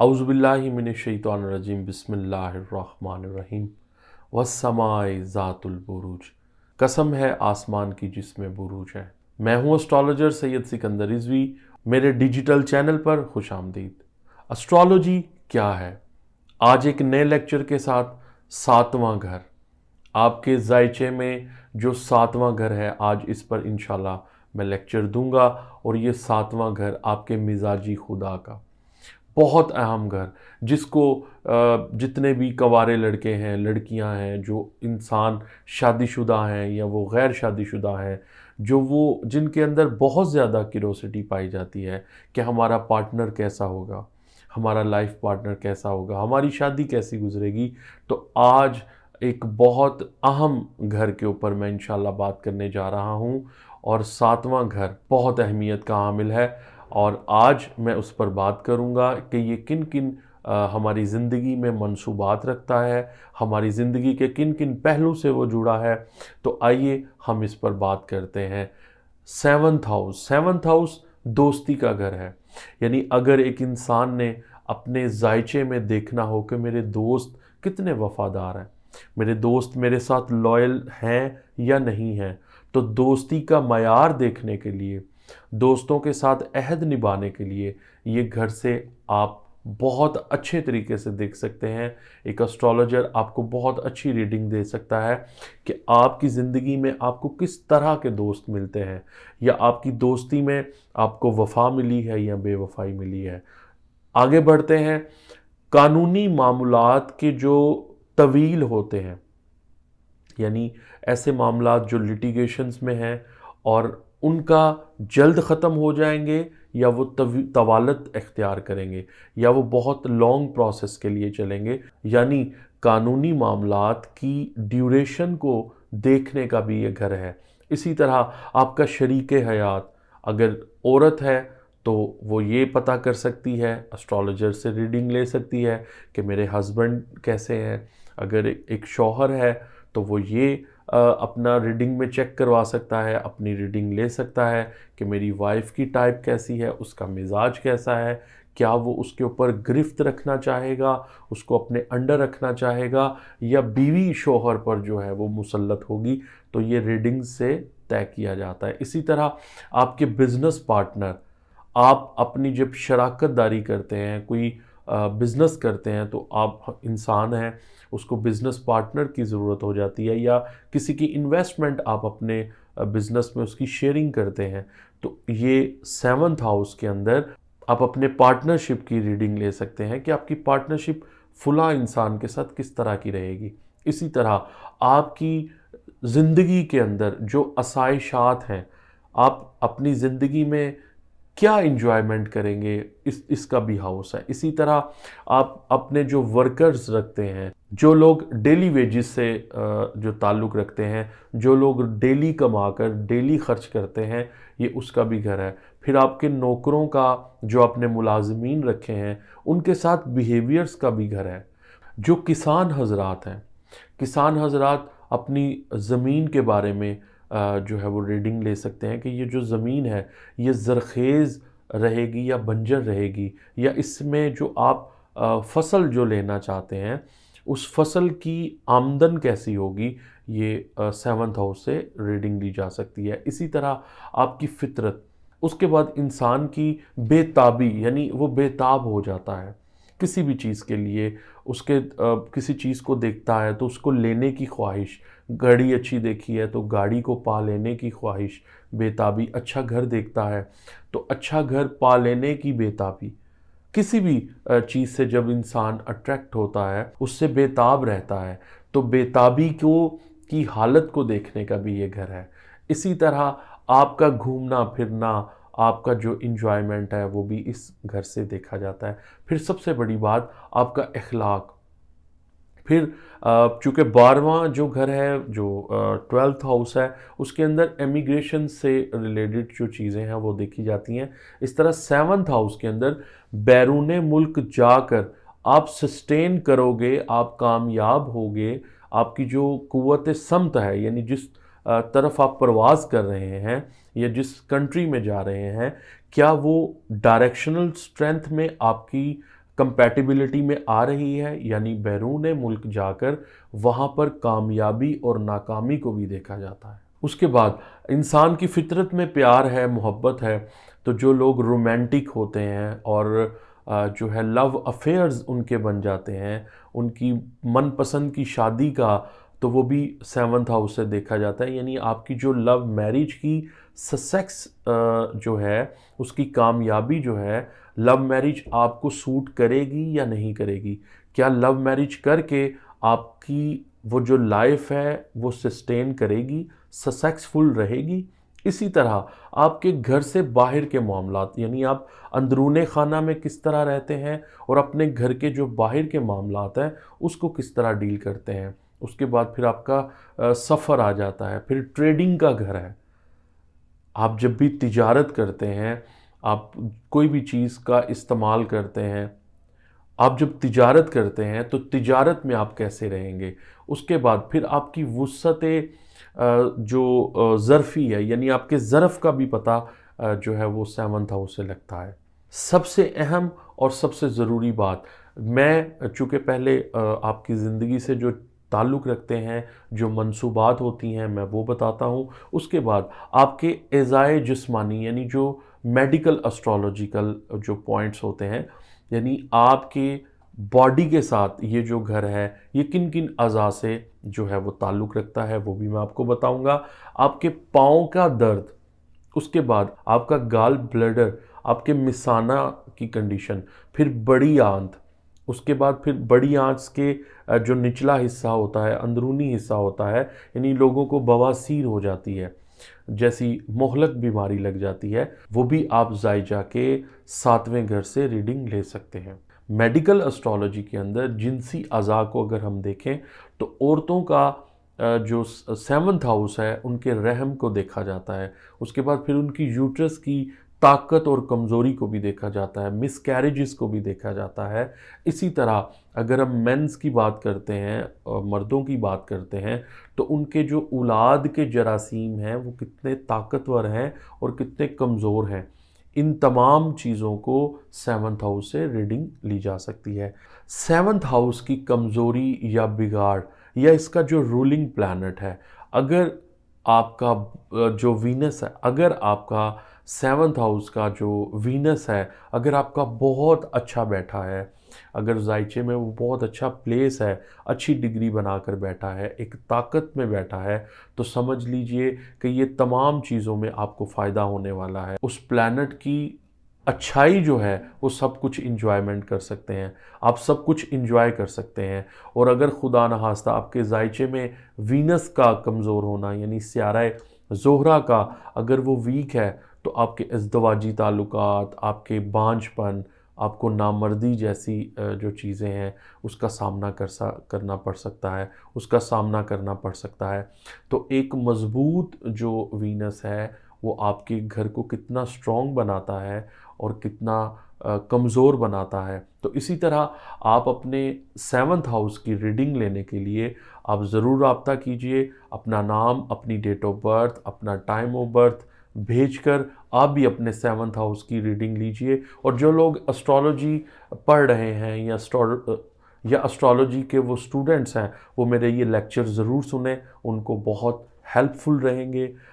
औज़ुबिल्लाहि मिनश्शैतानिर्रजीम बिस्मिल्लाहिर्रहमानिर्रहीम वस्समाए ज़ातुल बुरूज। कसम है आसमान की जिसमें बुरूज है। मैं हूँ एस्ट्रोलॉजर सैयद सिकंदर रिजवी। मेरे डिजिटल चैनल पर खुश आमदीद। एस्ट्रोलॉजी क्या है? आज एक नए लेक्चर के साथ सातवां घर, आपके जायचे में जो सातवां घर है, आज इस पर इंशाल्लाह मैं लेक्चर दूंगा। और ये सातवां घर आपके मिजाजी खुदा का बहुत अहम घर, जिसको जितने भी कवारे लड़के हैं, लड़कियां हैं, जो इंसान शादीशुदा हैं या वो गैर शादीशुदा हैं, जो वो जिनके अंदर बहुत ज़्यादा क्यूरोसिटी पाई जाती है कि हमारा पार्टनर कैसा होगा, हमारा लाइफ पार्टनर कैसा होगा, हमारी शादी कैसी गुजरेगी। तो आज एक बहुत अहम घर के ऊपर मैं इंशाल्लाह बात करने जा रहा हूँ। और सातवां घर बहुत अहमियत का हामिल है। और आज मैं उस पर बात करूँगा कि ये किन किन हमारी ज़िंदगी में मंसूबात रखता है, हमारी ज़िंदगी के किन किन पहलू से वो जुड़ा है। तो आइए हम इस पर बात करते हैं। सेवन्थ हाउस दोस्ती का घर है। यानी अगर एक इंसान ने अपने जायचे में देखना हो कि मेरे दोस्त कितने वफादार हैं, मेरे दोस्त मेरे साथ लॉयल हैं या नहीं हैं, तो दोस्ती का मयार देखने के लिए, दोस्तों के साथ अहद निभाने के लिए ये घर से आप बहुत अच्छे तरीके से देख सकते हैं। एक एस्ट्रोलॉजर आपको बहुत अच्छी रीडिंग दे सकता है कि आपकी ज़िंदगी में आपको किस तरह के दोस्त मिलते हैं, या आपकी दोस्ती में आपको वफा मिली है या बेवफाई मिली है। आगे बढ़ते हैं। कानूनी मामलात के जो तवील होते हैं, यानी ऐसे मामलात जो लिटिगेशंस में हैं और उनका जल्द ख़त्म हो जाएंगे, या वो तवालत इख्तियार करेंगे, या वो बहुत लॉन्ग प्रोसेस के लिए चलेंगे। यानी कानूनी मामलात की ड्यूरेशन को देखने का भी ये घर है। इसी तरह आपका शरीके हयात, अगर औरत है तो वो ये पता कर सकती है, एस्ट्रोलॉजर से रीडिंग ले सकती है कि मेरे हस्बैंड कैसे हैं। अगर एक शौहर है तो वो ये अपना रीडिंग में चेक करवा सकता है, अपनी रीडिंग ले सकता है कि मेरी वाइफ की टाइप कैसी है, उसका मिजाज कैसा है, क्या वो उसके ऊपर गिरफ्त रखना चाहेगा, उसको अपने अंडर रखना चाहेगा, या बीवी शौहर पर जो है वो मुसल्लत होगी। तो ये रीडिंग से तय किया जाता है। इसी तरह आपके बिजनेस पार्टनर, आप अपनी जब शराकत दारी करते हैं, कोई बिज़नेस करते हैं, तो आप इंसान हैं, उसको बिज़नेस पार्टनर की ज़रूरत हो जाती है, या किसी की इन्वेस्टमेंट आप अपने बिज़नेस में उसकी शेयरिंग करते हैं। तो ये सेवन्थ हाउस के अंदर आप अपने पार्टनरशिप की रीडिंग ले सकते हैं कि आपकी पार्टनरशिप फुला इंसान के साथ किस तरह की रहेगी। इसी तरह आपकी ज़िंदगी के अंदर जो आसाइशात हैं, आप अपनी ज़िंदगी में क्या इंजॉयमेंट करेंगे, इसका भी हाउस है। इसी तरह आप अपने जो वर्कर्स रखते हैं, जो लोग डेली वेजेस से जो ताल्लुक़ रखते हैं, जो लोग डेली कमाकर डेली खर्च करते हैं, ये उसका भी घर है। फिर आपके नौकरों का, जो आपने मुलाजमीन रखे हैं, उनके साथ बिहेवियर्स का भी घर है। जो किसान हजरात हैं, किसान हजरात अपनी ज़मीन के बारे में जो है वो रीडिंग ले सकते हैं कि ये जो ज़मीन है ये ज़रखेज़ रहेगी या बंजर रहेगी, या इसमें जो आप फसल जो लेना चाहते हैं उस फसल की आमदन कैसी होगी। ये सेवन्थ हाउस से रीडिंग ली जा सकती है। इसी तरह आपकी फ़ितरत, उसके बाद इंसान की बेताबी, यानी वो बेताब हो जाता है किसी भी चीज़ के लिए। उसके किसी चीज़ को देखता है तो उसको लेने की ख्वाहिश, गाड़ी अच्छी देखी है तो गाड़ी को पा लेने की ख्वाहिश, बेताबी। अच्छा घर देखता है तो अच्छा घर पा लेने की बेताबी। किसी भी चीज़ से जब इंसान अट्रैक्ट होता है, उससे बेताब रहता है, तो बेताबी को की हालत को देखने का भी ये घर है। इसी तरह आपका घूमना फिरना, आपका जो इंजॉयमेंट है वो भी इस घर से देखा जाता है। फिर सबसे बड़ी बात, आपका अखलाक। फिर चूँकि 12वां जो घर है, जो 12th हाउस है, उसके अंदर इमिग्रेशन से रिलेटेड जो चीज़ें हैं वो देखी जाती हैं। इस तरह 7th हाउस के अंदर बैरून मुल्क जाकर आप सस्टेन करोगे, आप कामयाब होगे। आपकी जो कुव्वत समत है, यानी जिस तरफ आप परवाज़ कर रहे हैं या जिस कंट्री में जा रहे हैं, क्या वो डायरेक्शनल स्ट्रेंथ में आपकी कंपैटिबिलिटी में आ रही है, यानी बैरून मुल्क जाकर वहाँ पर कामयाबी और नाकामी को भी देखा जाता है। उसके बाद इंसान की फितरत में प्यार है, मोहब्बत है, तो जो लोग रोमांटिक होते हैं और जो है लव अफेयर्स उनके बन जाते हैं, उनकी मनपसंद की शादी का, तो वो भी सेवन्थ हाउस से देखा जाता है। यानी आपकी जो लव मैरिज की सक्सेस जो है, उसकी कामयाबी जो है, लव मैरिज आपको सूट करेगी या नहीं करेगी, क्या लव मैरिज करके आपकी वो जो लाइफ है वो सस्टेन करेगी, सक्सेसफुल रहेगी। इसी तरह आपके घर से बाहर के मामलात, यानी आप अंदरूने खाना में किस तरह रहते हैं और अपने घर के जो बाहर के मामलात हैं उसको किस तरह डील करते हैं। उसके बाद फिर आपका सफ़र आ जाता है, फिर ट्रेडिंग का घर है। आप जब भी तिजारत करते हैं, आप कोई भी चीज़ का इस्तेमाल करते हैं, आप जब तिजारत करते हैं तो तिजारत में आप कैसे रहेंगे। उसके बाद फिर आपकी वुसअत जो ज़र्फ़ी है, यानी आपके ज़र्फ़ का भी पता जो है वो सेवन्थ हाउस से लगता है। सबसे अहम और सबसे ज़रूरी बात, मैं चूँकि पहले आपकी ज़िंदगी से जो ताल्लुक़ रखते हैं, जो मंसूबात होती हैं, मैं वो बताता हूँ। उसके बाद आपके एज़ाए जिस्मानी, यानी जो मेडिकल एस्ट्रोलॉजिकल जो पॉइंट्स होते हैं, यानी आपके बॉडी के साथ ये जो घर है ये किन किन अज़ा से जो है वो ताल्लुक़ रखता है, वो भी मैं आपको बताऊंगा। आपके पाँव का दर्द, उसके बाद आपका गाल ब्लैडर, आपके मिसाना की कंडीशन, फिर बड़ी आंत, उसके बाद फिर बड़ी आंत के जो निचला हिस्सा होता है, अंदरूनी हिस्सा होता है, यानी लोगों को बवासीर हो जाती है, जैसी मोहलक बीमारी लग जाती है, वो भी आप जायजा के 7वें घर से रीडिंग ले सकते हैं। मेडिकल एस्ट्रोलॉजी के अंदर जिनसी अज़ा को अगर हम देखें तो औरतों का जो सेवन्थ हाउस है उनके रहम को देखा जाता है। उसके बाद फिर उनकी यूट्रस की ताकत और कमज़ोरी को भी देखा जाता है, मिसकैरेजेस को भी देखा जाता है। इसी तरह अगर हम मेंस की बात करते हैं और मर्दों की बात करते हैं, तो उनके जो औलाद के जरासीम हैं वो कितने ताकतवर हैं और कितने कमज़ोर हैं। इन तमाम चीज़ों को सेवन्थ हाउस से रीडिंग ली जा सकती है। सेवन्थ हाउस की कमज़ोरी या बिगाड़ या इसका जो रूलिंग प्लैनेट है, अगर आपका जो वीनस है, अगर आपका सेवन्थ हाउस का जो वीनस है, अगर आपका बहुत अच्छा बैठा है, अगर जायचे में वो बहुत अच्छा प्लेस है, अच्छी डिग्री बनाकर बैठा है, एक ताकत में बैठा है, तो समझ लीजिए कि ये तमाम चीज़ों में आपको फ़ायदा होने वाला है। उस प्लैनेट की अच्छाई जो है वो सब कुछ इंजॉयमेंट कर सकते हैं, आप सब कुछ इंजॉय कर सकते हैं। और अगर खुदा न खास्ता आपके जायचे में वीनस का कमज़ोर होना, यानी स्यारा ज़ोहरा का अगर वो वीक है, तो आपके इज़्दवाजी ताल्लुकात, आपके बांझपन, आपको नामर्दी जैसी जो चीज़ें हैं उसका सामना करना पड़ सकता है, उसका सामना करना पड़ सकता है। तो एक मज़बूत जो वीनस है वो आपके घर को कितना स्ट्रॉन्ग बनाता है और कितना कमज़ोर बनाता है। तो इसी तरह आप अपने सेवन्थ हाउस की रीडिंग लेने के लिए आप ज़रूर रब्ता कीजिए। अपना नाम, अपनी डेट ऑफ बर्थ, अपना टाइम ऑफ बर्थ भेजकर आप भी अपने सेवन्थ हाउस की रीडिंग लीजिए। और जो लोग एस्ट्रोलॉजी पढ़ रहे हैं या एस्ट्रोलॉजी के वो स्टूडेंट्स हैं, वो मेरे ये लेक्चर ज़रूर सुने, उनको बहुत हेल्पफुल रहेंगे।